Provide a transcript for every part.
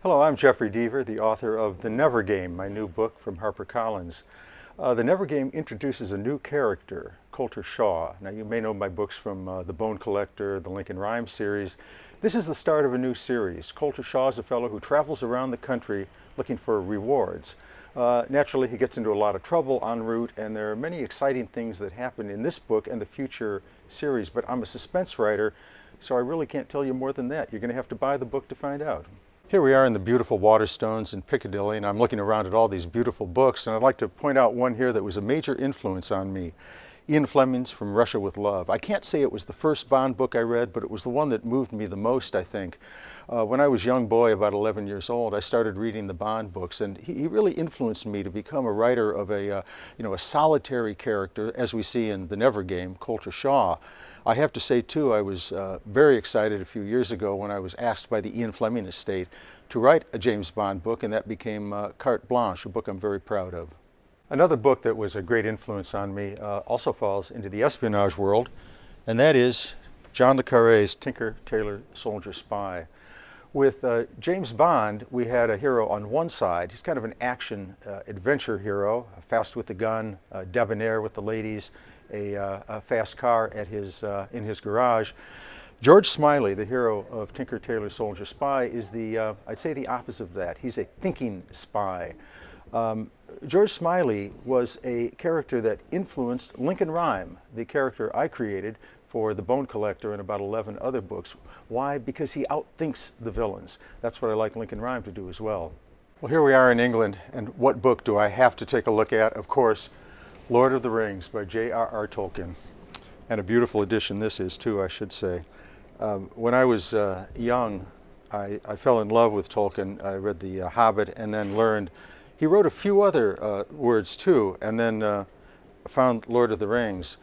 Hello, I'm Jeffery Deaver, the author of The Never Game, my new book from HarperCollins. The Never Game introduces a new character, Colter Shaw. Now, you may know my books from The Bone Collector, the Lincoln Rhyme series. This is the start of a new series. Colter Shaw is a fellow who travels around the country looking for rewards. Naturally, he gets into a lot of trouble en route, and there are many exciting things that happen in this book and the future series, but I'm a suspense writer, so I really can't tell you more than that. You're going to have to buy the book to find out. Here we are in the beautiful Waterstones in Piccadilly, and I'm looking around at all these beautiful books, and I'd like to point out one here that was a major influence on me. Ian Fleming's From Russia with Love. I can't say it was the first Bond book I read, but it was the one that moved me the most, I think. When I was a young boy, about 11 years old, I started reading the Bond books, and he really influenced me to become a writer of a solitary character, as we see in The Never Game, Colter Shaw. I have to say, too, I was very excited a few years ago when I was asked by the Ian Fleming estate to write a James Bond book, and that became Carte Blanche, a book I'm very proud of. Another book that was a great influence on me also falls into the espionage world, and that is John le Carré's Tinker, Tailor, Soldier, Spy. With James Bond, we had a hero on one side. He's kind of an action adventure hero, fast with the gun, debonair with the ladies, a fast car at in his garage. George Smiley, the hero of Tinker, Tailor, Soldier, Spy, is I'd say the opposite of that. He's a thinking spy. George Smiley was a character that influenced Lincoln Rhyme, the character I created for The Bone Collector and about 11 other books. Why? Because he outthinks the villains. That's what I like Lincoln Rhyme to do as well. Well, here we are in England, and what book do I have to take a look at? Of course, Lord of the Rings by J.R.R. Tolkien. And a beautiful edition this is, too, I should say. When I was young, I fell in love with Tolkien. I read The Hobbit and then learned he wrote a few other words too, and then found Lord of the Rings.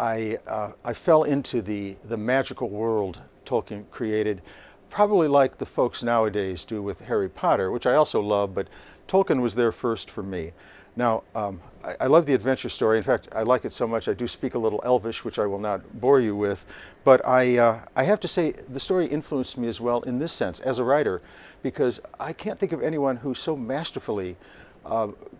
I fell into the magical world Tolkien created, probably like the folks nowadays do with Harry Potter, which I also love, but Tolkien was there first for me. Now, I love the adventure story. In fact, I like it so much I do speak a little Elvish, which I will not bore you with. But I have to say the story influenced me as well in this sense as a writer, because I can't think of anyone who so masterfully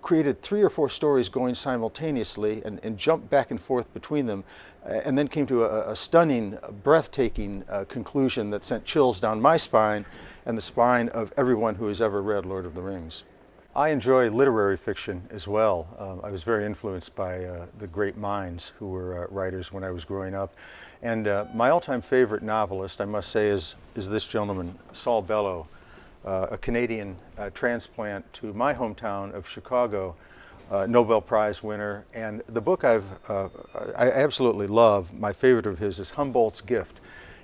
created 3 or 4 stories going simultaneously and jumped back and forth between them, and then came to a stunning, breathtaking conclusion that sent chills down my spine and the spine of everyone who has ever read Lord of the Rings. I enjoy literary fiction as well. I was very influenced by the great minds who were writers when I was growing up. And my all-time favorite novelist, I must say, is this gentleman, Saul Bellow, a Canadian transplant to my hometown of Chicago, Nobel Prize winner. And the book I absolutely love, my favorite of his, is Humboldt's Gift.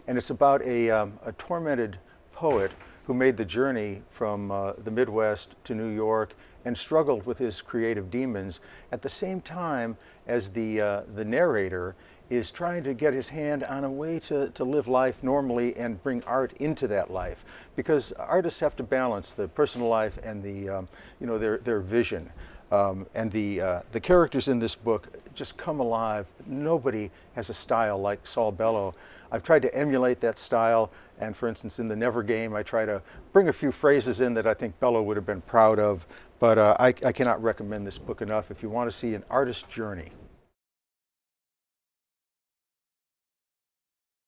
And it's about a tormented poet who made the journey from the Midwest to New York and struggled with his creative demons at the same time as the narrator is trying to get his hand on a way to live life normally and bring art into that life. Because artists have to balance the personal life and their vision. And the characters in this book just come alive. Nobody has a style like Saul Bellow. I've tried to emulate that style, and for instance in The Never Game I try to bring a few phrases in that I think Bellow would have been proud of, but I cannot recommend this book enough if you want to see an artist's journey.